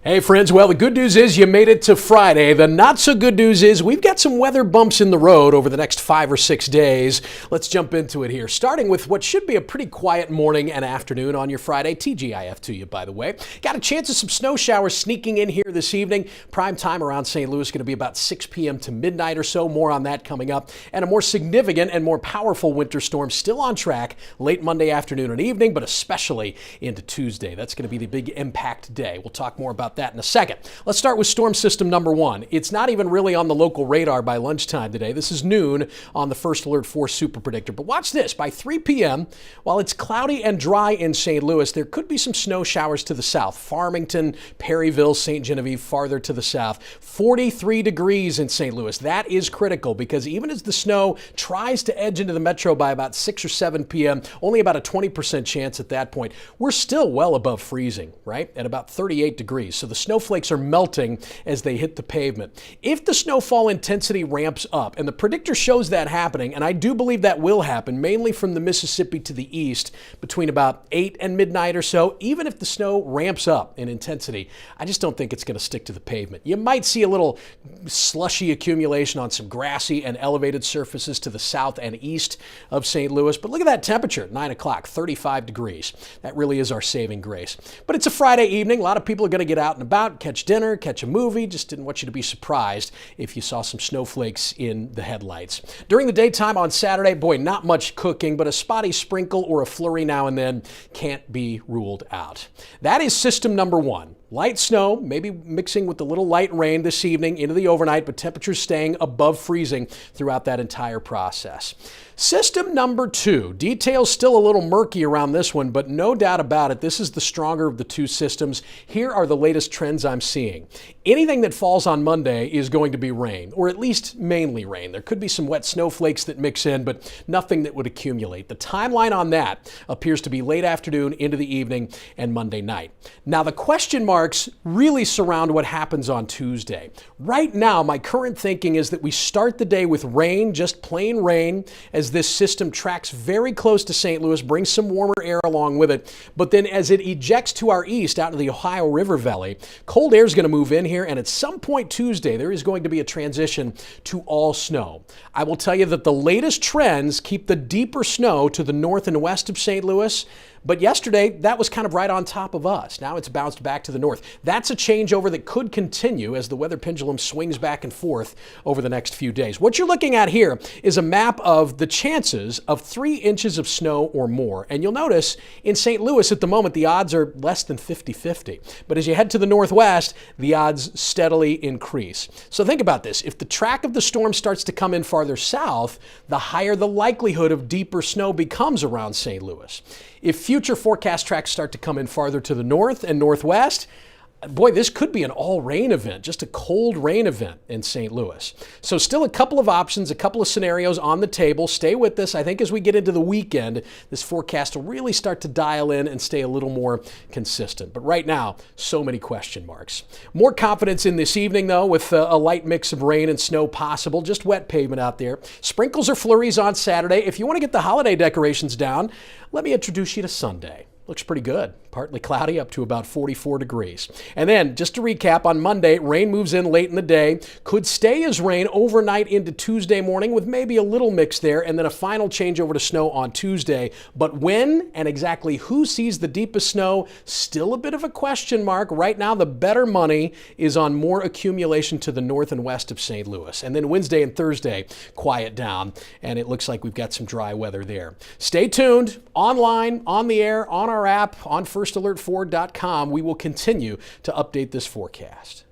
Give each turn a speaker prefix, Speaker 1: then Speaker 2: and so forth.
Speaker 1: Hey friends, well the good news is you made it to Friday. The not so good news is we've got some weather bumps in the road over the next 5 or 6 days. Let's jump into it here, starting with what should be a pretty quiet morning and afternoon on your Friday. TGIF to you, by the way. Got a chance of some snow showers sneaking in here this evening. Prime time around St. Louis going to be about 6 p.m. to midnight or so. More on that coming up. And a more significant and more powerful winter storm still on track late Monday afternoon and evening, but especially into Tuesday. That's going to be the big impact day. We'll talk more about that in a second. Let's start with storm system number 1. It's not even really on the local radar by lunchtime today. This is noon on the First Alert 4 Super Predictor. But watch this. By 3 p.m., while it's cloudy and dry in St. Louis, there could be some snow showers to the south. Farmington, Perryville, St. Genevieve, farther to the south. 43 degrees in St. Louis. That is critical because even as the snow tries to edge into the metro by about 6 or 7 p.m., only about a 20% chance at that point, we're still well above freezing, right? At about 38 degrees. So the snowflakes are melting as they hit the pavement. If the snowfall intensity ramps up, and the predictor shows that happening, and I do believe that will happen, mainly from the Mississippi to the east between about 8 and midnight or so, even if the snow ramps up in intensity, I just don't think it's going to stick to the pavement. You might see a little slushy accumulation on some grassy and elevated surfaces to the south and east of St. Louis, but look at that temperature, 9 o'clock, 35 degrees. That really is our saving grace. But it's a Friday evening. A lot of people are going to get out and about, catch dinner, catch a movie. Just didn't want you to be surprised if you saw some snowflakes in the headlights. During the daytime on Saturday, boy, not much cooking, but a spotty sprinkle or a flurry now and then can't be ruled out. That is system number 1. Light snow, maybe mixing with a little light rain this evening into the overnight, but temperatures staying above freezing throughout that entire process. System number 2. Details still a little murky around this one, but no doubt about it, this is the stronger of the two systems. Here are the latest trends I'm seeing. Anything that falls on Monday is going to be rain, or at least mainly rain. There could be some wet snowflakes that mix in, but nothing that would accumulate. The timeline on that appears to be late afternoon into the evening and Monday night. Now, the question marks really surround what happens on Tuesday. Right now, my current thinking is that we start the day with rain, just plain rain, as this system tracks very close to St. Louis, brings some warmer air along with it. But then as it ejects to our east out into the Ohio River Valley, cold air is going to move in here, and at some point Tuesday, there is going to be a transition to all snow. I will tell you that the latest trends keep the deeper snow to the north and west of St. Louis. But yesterday, that was kind of right on top of us. Now it's bounced back to the north. That's a changeover that could continue as the weather pendulum swings back and forth over the next few days. What you're looking at here is a map of the chances of 3 inches of snow or more. And you'll notice in St. Louis at the moment, the odds are less than 50-50. But as you head to the northwest, the odds steadily increase. So think about this. If the track of the storm starts to come in farther south, the higher the likelihood of deeper snow becomes around St. Louis. If future forecast tracks start to come in farther to the north and northwest, boy, this could be an all-rain event, just a cold rain event in St. Louis. So still a couple of options, a couple of scenarios on the table. Stay with us. I think as we get into the weekend, this forecast will really start to dial in and stay a little more consistent. But right now, so many question marks. More confidence in this evening, though, with a light mix of rain and snow possible. Just wet pavement out there. Sprinkles or flurries on Saturday. If you want to get the holiday decorations down, let me introduce you to Sunday. Looks pretty good. Partly cloudy up to about 44 degrees. And then, just to recap, on Monday, rain moves in late in the day. Could stay as rain overnight into Tuesday morning with maybe a little mix there, and then a final change over to snow on Tuesday. But when and exactly who sees the deepest snow, still a bit of a question mark. Right now, the better money is on more accumulation to the north and west of St. Louis. And then Wednesday and Thursday, quiet down, and it looks like we've got some dry weather there. Stay tuned, online, on the air, on our app, on FirstAlert4.com. We will continue to update this forecast.